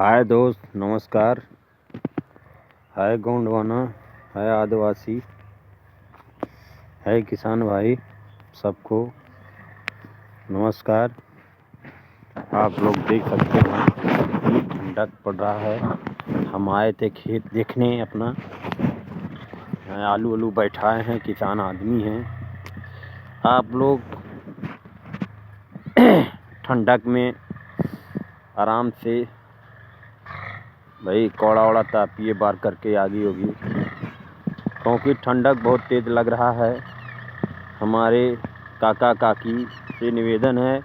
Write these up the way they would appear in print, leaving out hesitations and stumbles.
हाय दोस्त, नमस्कार। हाय गोंडवाना, हाय आदिवासी, है किसान भाई, सबको नमस्कार। आप लोग देख सकते हैं कितनी ठंडक पड़ रहा है। हम आए थे खेत देखने अपना, आलू बैठाए हैं, किसान आदमी हैं। आप लोग ठंडक में आराम से भाई कौड़ा वड़ा तापिए बार करके आगी होगी, क्योंकि ठंडक बहुत तेज़ लग रहा है। हमारे काका काकी से निवेदन है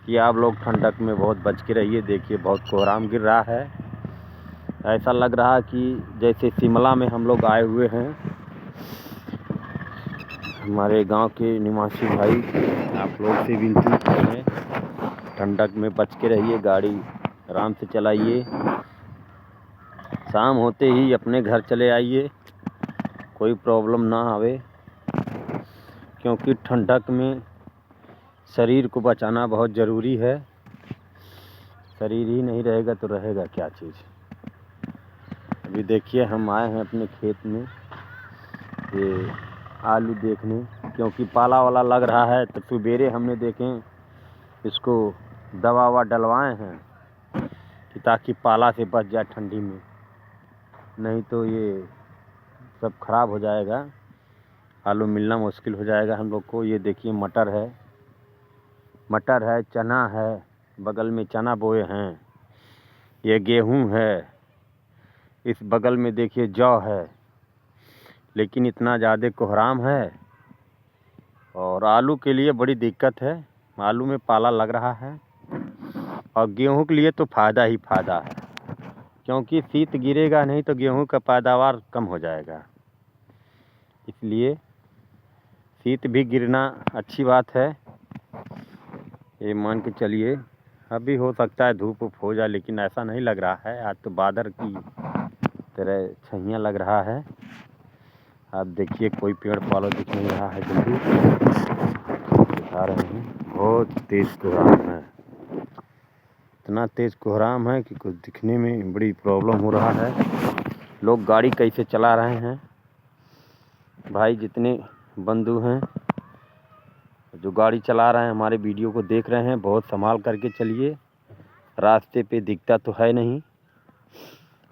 कि आप लोग ठंडक में बहुत बच के रहिए। देखिए बहुत कोहराम गिर रहा है, ऐसा लग रहा है कि जैसे शिमला में हम लोग आए हुए हैं। हमारे गांव के निवासी भाई, आप लोग से विनती है, ठंडक में बच के रहिए, गाड़ी आराम से चलाइए, शाम होते ही अपने घर चले आइए, कोई प्रॉब्लम ना आवे। क्योंकि ठंडक में शरीर को बचाना बहुत ज़रूरी है। शरीर ही नहीं रहेगा तो रहेगा क्या चीज़। अभी देखिए हम आए हैं अपने खेत में ये आलू देखने, क्योंकि पाला वाला लग रहा है। तो सवेरे हमने देखें इसको दवा ववा डलवाए हैं कि ताकि पाला से बच जाए ठंडी में, नहीं तो ये सब खराब हो जाएगा, आलू मिलना मुश्किल हो जाएगा हम लोग को। ये देखिए मटर है, चना है, बगल में चना बोए हैं, ये गेहूं है, इस बगल में देखिए जौ है। लेकिन इतना ज़्यादा कोहराम है और आलू के लिए बड़ी दिक्कत है। आलू में पाला लग रहा है और गेहूं के लिए तो फ़ायदा ही फ़ायदा है, क्योंकि शीत गिरेगा नहीं तो गेहूं का पैदावार कम हो जाएगा। इसलिए शीत भी गिरना अच्छी बात है, ये मान के चलिए। अभी हो सकता है धूप उप हो जाए, लेकिन ऐसा नहीं लग रहा है। आज तो बादल की तरह छहिया लग रहा है। आप देखिए कोई पेड़ पालो दिख नहीं रहा है, जल्दी दिखा रहे हैं। बहुत तेज़ कोहराम है, इतना तेज़ कोहराम है कि कुछ दिखने में बड़ी प्रॉब्लम हो रहा है। लोग गाड़ी कैसे चला रहे हैं भाई, जितने बंधु हैं जो गाड़ी चला रहे हैं, हमारे वीडियो को देख रहे हैं, बहुत संभाल करके चलिए। रास्ते पे दिखता तो है नहीं।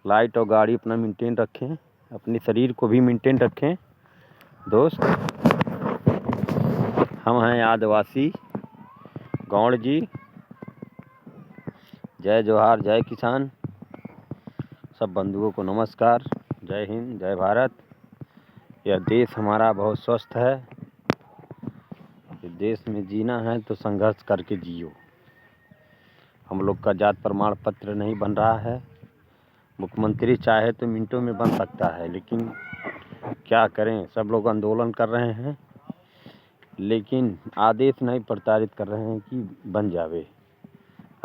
लाइट और गाड़ी अपना मेंटेन रखें, अपने शरीर को भी मेंटेन रखें दोस्त। हम हैं आदिवासी गौड़ जी। जय जोहार, जय किसान। सब बंधुओं को नमस्कार, जय हिंद, जय भारत। यह देश हमारा बहुत स्वस्थ है। इस देश में जीना है तो संघर्ष करके जियो। हम लोग का जात प्रमाण पत्र नहीं बन रहा है। मुख्यमंत्री चाहे तो मिनटों में बन सकता है, लेकिन क्या करें, सब लोग आंदोलन कर रहे हैं, लेकिन आदेश नहीं प्रचारित कर रहे हैं कि बन जावे।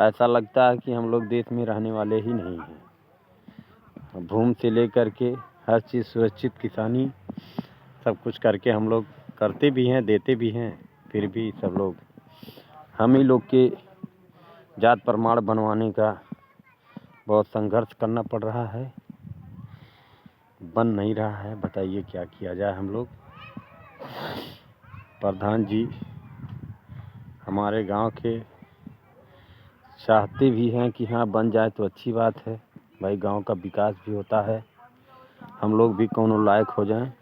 ऐसा लगता है कि हम लोग देश में रहने वाले ही नहीं हैं। भूमि से लेकर के हर चीज़ सुरक्षित, किसानी सब कुछ करके हम लोग करते भी हैं, देते भी हैं, फिर भी सब लोग हम ही लोग के जात प्रमाण बनवाने का बहुत संघर्ष करना पड़ रहा है। बन नहीं रहा है, बताइए क्या किया जाए। हम लोग प्रधान जी हमारे गांव के चाहते भी हैं कि हाँ बन जाए तो अच्छी बात है भाई, गांव का विकास भी होता है, हम लोग भी कौनो लायक हो जाएं।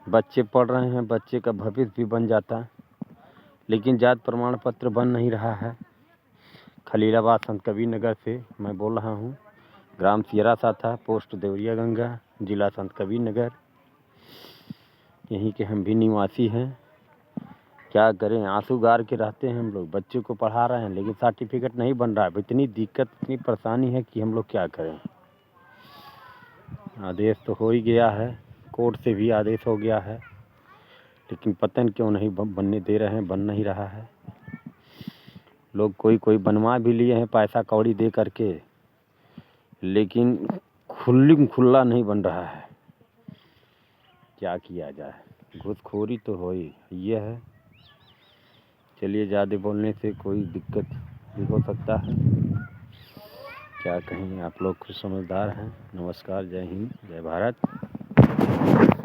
बच्चे पढ़ रहे हैं, बच्चे का भविष्य भी बन जाता, लेकिन जात प्रमाण पत्र बन नहीं रहा है। खलीलाबाद संत कबीर नगर से मैं बोल रहा हूँ, ग्राम सियरा साथा, पोस्ट देवरिया गंगा, जिला संत कबीर नगर। यहीं के हम भी निवासी हैं। क्या करें, आंसू गार के रहते हैं हम लोग। बच्चे को पढ़ा रहे हैं लेकिन सर्टिफिकेट नहीं बन रहा है। इतनी दिक्कत, इतनी परेशानी है कि हम लोग क्या करें। आदेश तो हो ही गया है, कोर्ट से भी आदेश हो गया है, लेकिन पता नहीं क्यों नहीं बनने दे रहे हैं, बन नहीं रहा है। लोग कोई बनवा भी लिए हैं पैसा कौड़ी दे करके, लेकिन खुला नहीं बन रहा है। क्या किया जाए, घूसखोरी तो हो ही ये है। चलिए, ज़्यादा बोलने से कोई दिक्कत भी हो सकता है। क्या कहें, आप लोग खुद समझदार हैं। नमस्कार, जय हिंद, जय भारत।